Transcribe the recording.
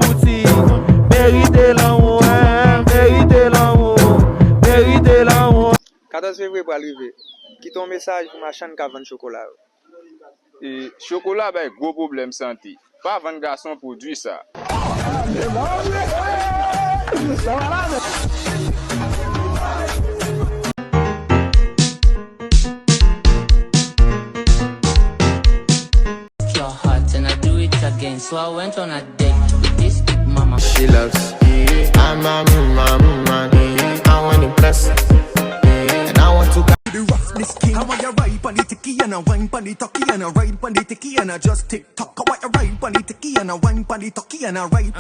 abouti. Mérite l'amour, mérite l'amour, mérite l'amour. 14 février pour arriver. Qui ton message pour ma chaîne qui vend chocolat? Et chocolat, ben, gros problème santé. Pas vendre garçon produit ça. Your heart and I do it again. So I went on a date with this big mama. She loves. I'm a man. I want to impress. And I want to. The roughness king. How you ride on the ticky and a wine on the tucky and a ride on the ticky and a just tick tock. How you ride on the ticky and a wine on the tucky and a ride.